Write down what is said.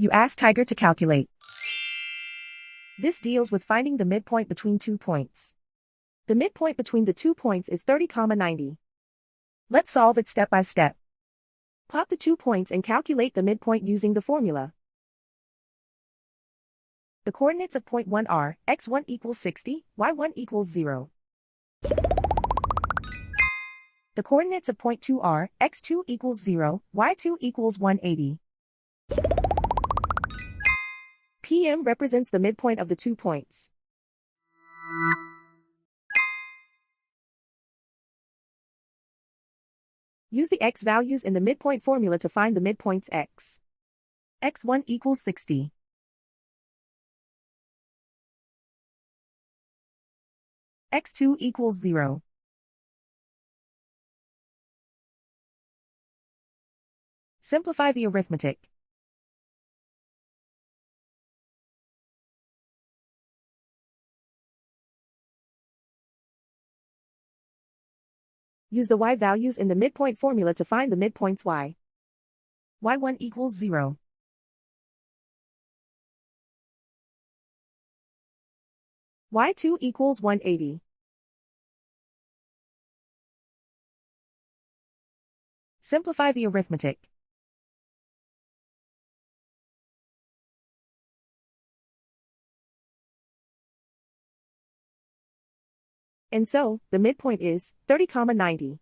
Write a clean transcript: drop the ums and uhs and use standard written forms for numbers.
You ask Tiger to calculate. This deals with finding the midpoint between 2 points. The midpoint between the 2 points is 30, 90. Let's solve it step by step. Plot the 2 points and calculate the midpoint using the formula. The coordinates of point 1 are x1 equals 60, y1 equals 0. The coordinates of point 2 are x2 equals 0, y2 equals 180. PM represents the midpoint of the 2 points. Use the x values in the midpoint formula to find the midpoints x. x1 equals 60. x2 equals 0. Simplify the arithmetic. Use the y values in the midpoint formula to find the midpoints y. y1 equals 0. y2 equals 180. Simplify the arithmetic. And so, the midpoint is 30, 90.